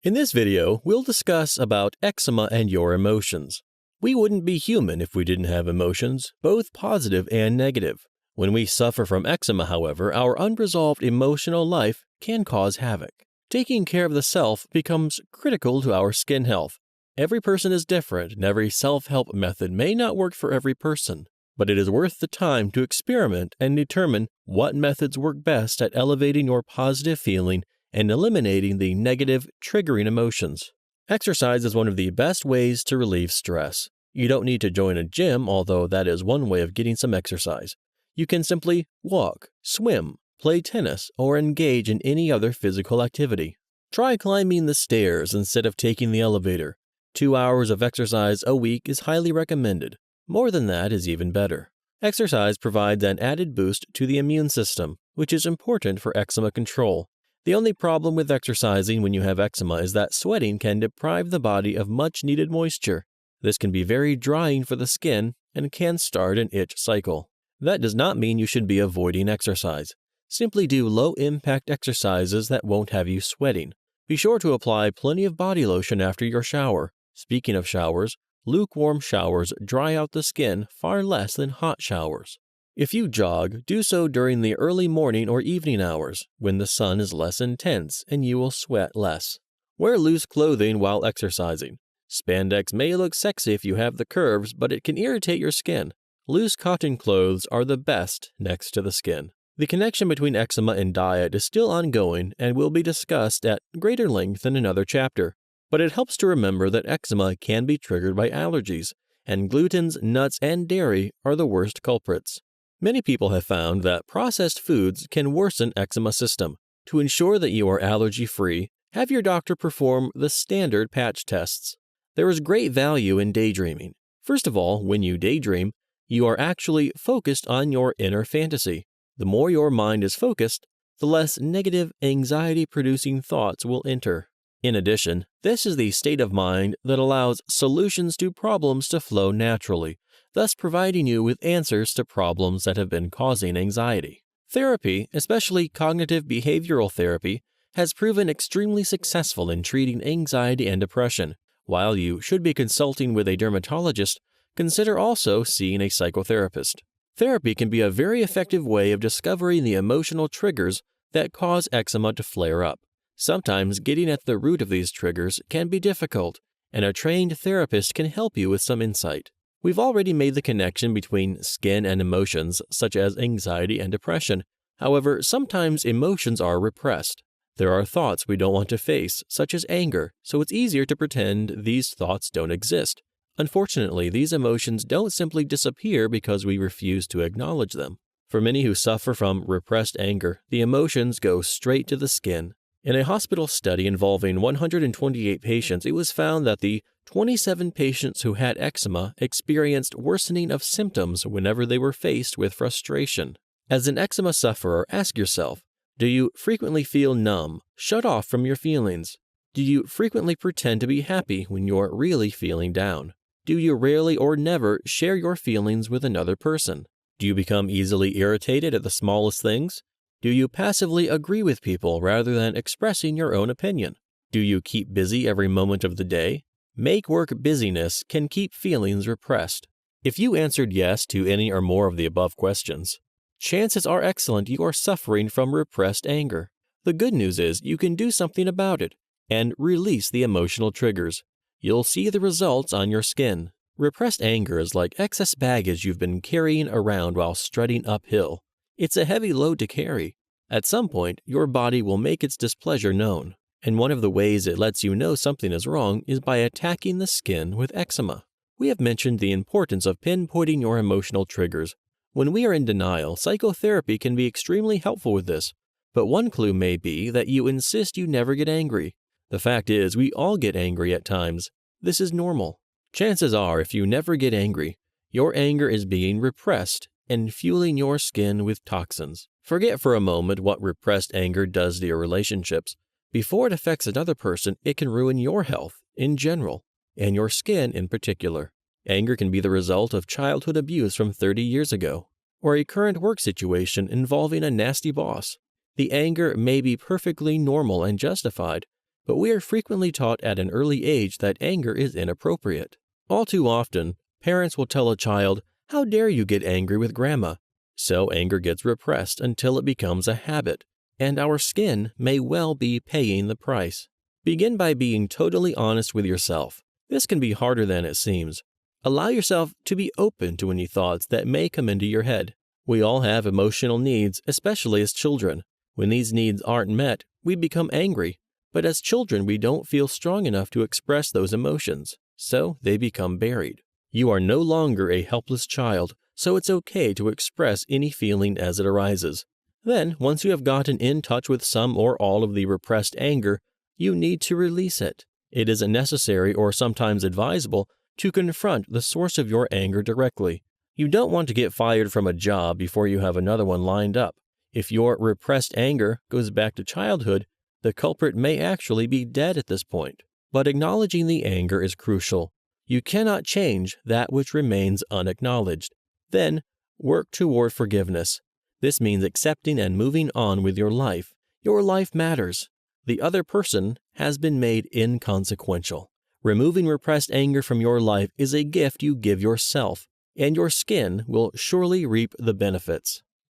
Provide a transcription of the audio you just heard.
In this video, we'll discuss about eczema and your emotions. We wouldn't be human if we didn't have emotions, both positive and negative. When we suffer from eczema, however, our unresolved emotional life can cause havoc. Taking care of the self becomes critical to our skin health. Every person is different, and every self-help method may not work for every person, but it is worth the time to experiment and determine what methods work best at elevating your positive feeling and eliminating the negative, triggering emotions. Exercise is one of the best ways to relieve stress. You don't need to join a gym, although that is one way of getting some exercise. You can simply walk, swim, play tennis, or engage in any other physical activity. Try climbing the stairs instead of taking the elevator. 2 hours of exercise a week is highly recommended. More than that is even better. Exercise provides an added boost to the immune system, which is important for eczema control. The only problem with exercising when you have eczema is that sweating can deprive the body of much-needed moisture. This can be very drying for the skin and can start an itch cycle. That does not mean you should be avoiding exercise. Simply do low-impact exercises that won't have you sweating. Be sure to apply plenty of body lotion after your shower. Speaking of showers, lukewarm showers dry out the skin far less than hot showers. If you jog, do so during the early morning or evening hours, when the sun is less intense and you will sweat less. Wear loose clothing while exercising. Spandex may look sexy if you have the curves, but it can irritate your skin. Loose cotton clothes are the best next to the skin. The connection between eczema and diet is still ongoing and will be discussed at greater length in another chapter. But it helps to remember that eczema can be triggered by allergies, and glutens, nuts, and dairy are the worst culprits. Many people have found that processed foods can worsen eczema system. To ensure that you are allergy-free, have your doctor perform the standard patch tests. There is great value in daydreaming. First of all, when you daydream, you are actually focused on your inner fantasy. The more your mind is focused, the less negative, anxiety-producing thoughts will enter. In addition, this is the state of mind that allows solutions to problems to flow naturally, thus providing you with answers to problems that have been causing anxiety. Therapy, especially cognitive behavioral therapy, has proven extremely successful in treating anxiety and depression. While you should be consulting with a dermatologist, consider also seeing a psychotherapist. Therapy can be a very effective way of discovering the emotional triggers that cause eczema to flare up. Sometimes getting at the root of these triggers can be difficult, and a trained therapist can help you with some insight. We've already made the connection between skin and emotions, such as anxiety and depression. However, sometimes emotions are repressed. There are thoughts we don't want to face, such as anger, so it's easier to pretend these thoughts don't exist. Unfortunately, these emotions don't simply disappear because we refuse to acknowledge them. For many who suffer from repressed anger, the emotions go straight to the skin. In a hospital study involving 128 patients, it was found that the 27 patients who had eczema experienced worsening of symptoms whenever they were faced with frustration. As an eczema sufferer, ask yourself, do you frequently feel numb, shut off from your feelings? Do you frequently pretend to be happy when you're really feeling down? Do you rarely or never share your feelings with another person? Do you become easily irritated at the smallest things? Do you passively agree with people rather than expressing your own opinion? Do you keep busy every moment of the day? Make work busyness can keep feelings repressed. If you answered yes to any or more of the above questions, chances are excellent you are suffering from repressed anger. The good news is you can do something about it and release the emotional triggers. You'll see the results on your skin. Repressed anger is like excess baggage you've been carrying around while strutting uphill. It's a heavy load to carry. At some point, your body will make its displeasure known, and one of the ways it lets you know something is wrong is by attacking the skin with eczema. We have mentioned the importance of pinpointing your emotional triggers. When we are in denial, psychotherapy can be extremely helpful with this, but one clue may be that you insist you never get angry. The fact is, we all get angry at times. This is normal. Chances are, if you never get angry, your anger is being repressed and fueling your skin with toxins. Forget for a moment what repressed anger does to your relationships. Before it affects another person, it can ruin your health in general, and your skin in particular. Anger can be the result of childhood abuse from 30 years ago, or a current work situation involving a nasty boss. The anger may be perfectly normal and justified, but we are frequently taught at an early age that anger is inappropriate. All too often, parents will tell a child, "How dare you get angry with grandma?" So anger gets repressed until it becomes a habit, and our skin may well be paying the price. Begin by being totally honest with yourself. This can be harder than it seems. Allow yourself to be open to any thoughts that may come into your head. We all have emotional needs, especially as children. When these needs aren't met, we become angry. But as children, we don't feel strong enough to express those emotions, so they become buried. You are no longer a helpless child, so it's okay to express any feeling as it arises. Then, once you have gotten in touch with some or all of the repressed anger, you need to release it. It isn't necessary or sometimes advisable to confront the source of your anger directly. You don't want to get fired from a job before you have another one lined up. If your repressed anger goes back to childhood, the culprit may actually be dead at this point. But acknowledging the anger is crucial. You cannot change that which remains unacknowledged. Then, work toward forgiveness. This means accepting and moving on with your life. Your life matters. The other person has been made inconsequential. Removing repressed anger from your life is a gift you give yourself, and your skin will surely reap the benefits.